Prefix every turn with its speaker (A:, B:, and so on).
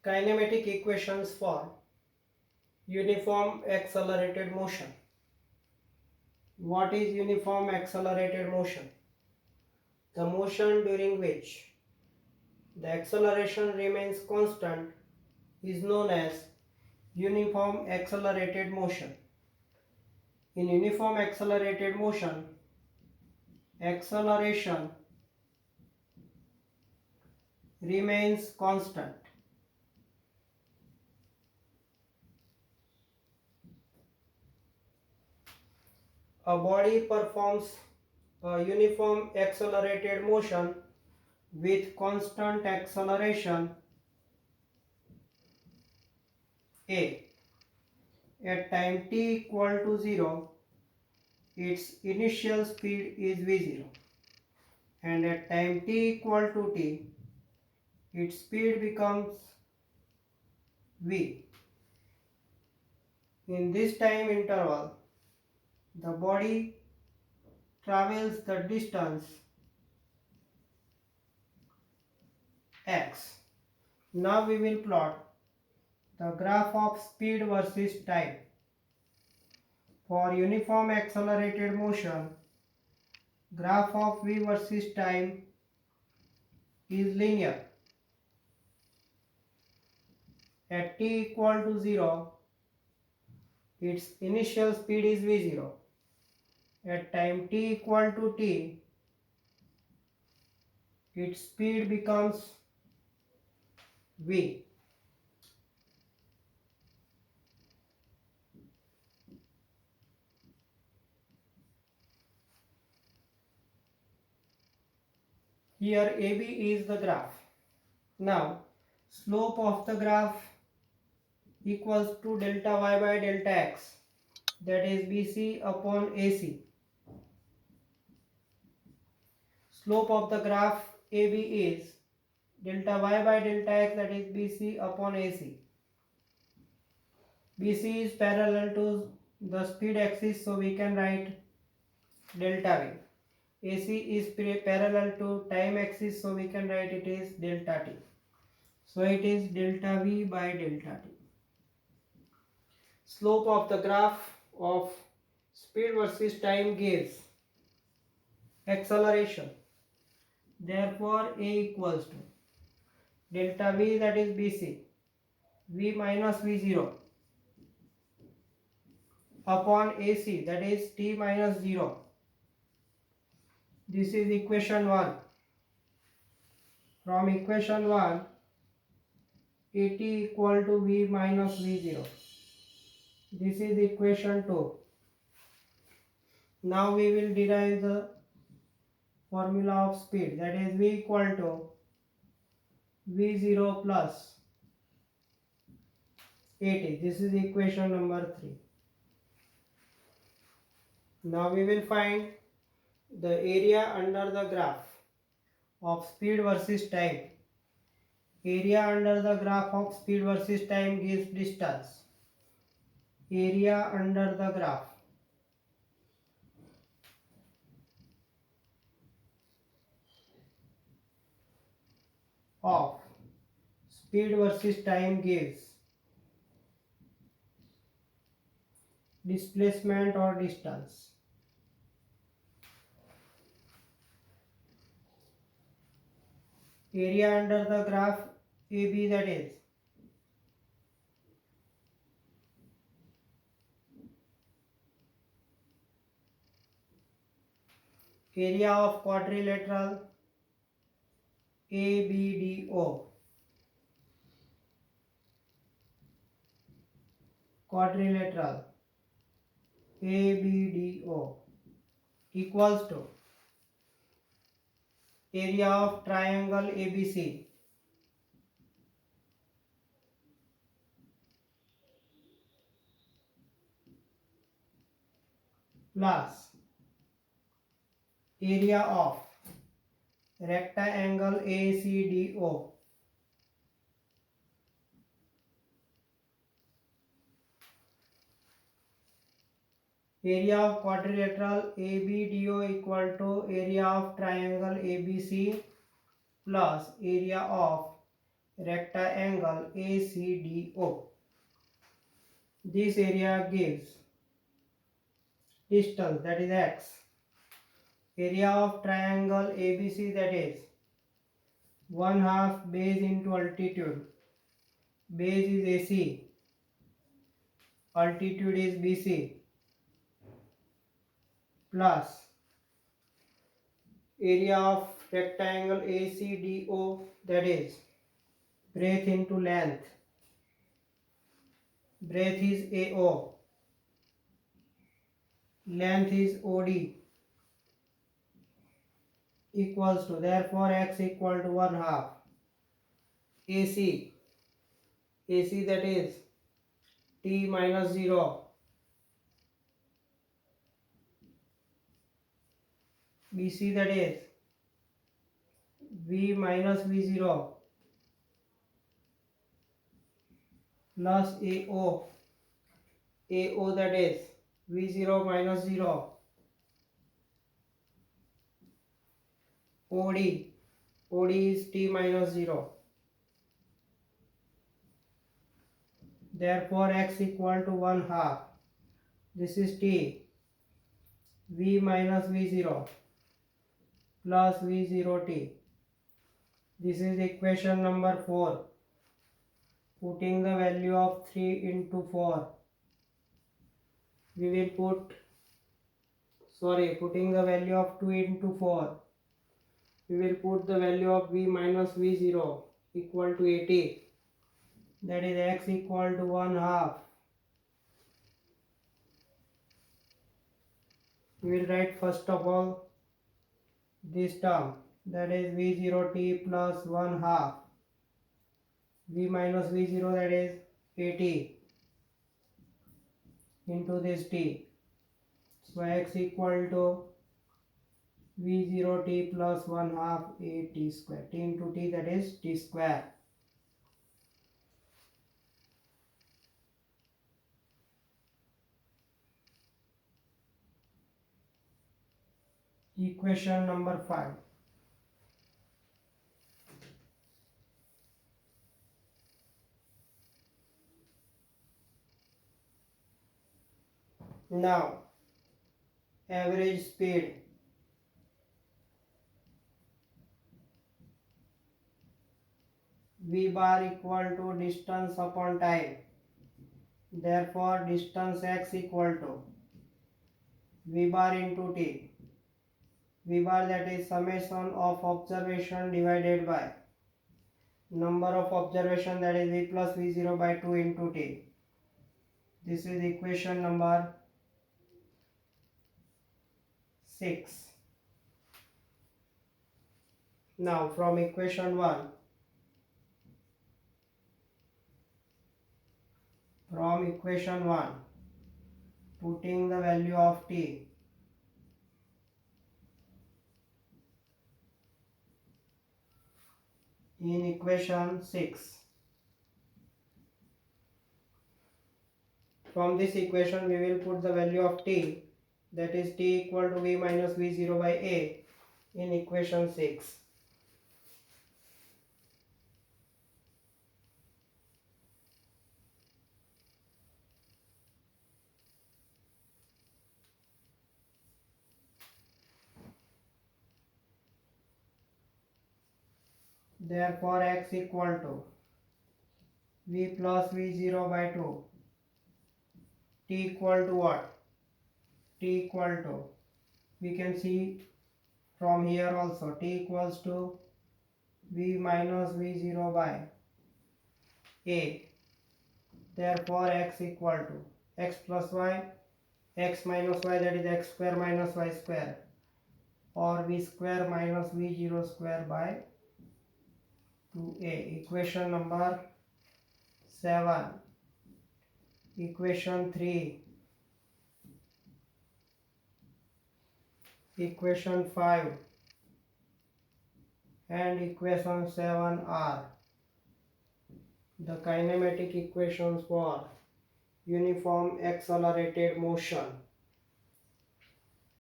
A: Kinematic equations for uniform accelerated motion. What is uniform accelerated motion? The motion during which the acceleration remains constant is known as uniform accelerated motion. In uniform accelerated motion, acceleration remains constant. A body performs a uniform accelerated motion with constant acceleration a. At time t equal to 0, its initial speed is v0, and at time t equal to t, its speed becomes v. In this time interval, the body travels the distance x. Now we will plot the graph of speed versus time. For uniform accelerated motion, graph of v versus time is linear. At t equal to 0, its initial speed is v0. At time t equal to t, its speed becomes v. Here AB is the graph. Now, slope of the graph equals to delta y by delta x, that is BC upon AC. Slope of the graph AB is delta y by delta x, that is BC upon AC. BC is parallel to the speed axis, so we can write delta v. AC is parallel to time axis, so we can write it is delta t. So it is delta v by delta t. Slope of the graph of speed versus time gives acceleration. Therefore, A equals to delta v, that is BC, v minus v0 upon AC, that is t minus 0. This is equation 1. From equation 1, AT equal to v minus v0. This is equation 2. Now we will derive the formula of speed, that is v equal to v0 plus AT. This is equation number 3. Now we will find the area under the graph of speed versus time. Area under the graph of speed versus time gives distance. Area under the graph of speed versus time gives displacement or distance. Area under the graph AB, that is area of quadrilateral ABDO. Quadrilateral ABDO equals to area of triangle ABC plus area of rectangle ACDO area of quadrilateral ABDO equal to area of triangle ABC plus area of rectangle ACDO. This area gives distance, that is x. Area of triangle ABC, that is 1/2 base into altitude. Base is AC, altitude is BC, plus area of rectangle ACDO, that is breadth into length. Breadth is AO, length is OD, equals to, therefore x equal to 1/2 AC. AC, that is T minus 0, BC, that is V minus V0, plus AO, AO, that is V0 minus 0, OD, OD is T minus 0. Therefore x equal to 1/2. This is T, V minus V0 plus V0T. This is equation number 4. Putting the value of 3 into 4. We will putting the value of 2 into 4. We will put the value of V minus V0 equal to 80. That is x equal to 1/2. We will write first of all this term, that is V0T plus 1/2. V minus V0, that is 80, into this T. So x equal to V0T plus 1/2 AT square. T into T, that is T square. Equation number 5. Now, average speed. V bar equal to distance upon time. Therefore, distance x equal to V bar into T. V bar, that is summation of observation divided by number of observation, that is V plus V0 by 2 into T. This is equation number 6. Now from equation 1, putting the value of T in equation 6. From this equation we will put the value of T, that is T equal to V minus V0 by A, in equation 6. Therefore x equal to V plus V0 by 2. T equal to what? T equal to, we can see from here also, T equals to V minus V0 by A. Therefore x equal to x plus y, x minus y, that is x square minus y square, or V square minus V0 square by 2a. Equation number 7. Equation 3. Equation 5 and equation 7 are the kinematic equations for uniform accelerated motion.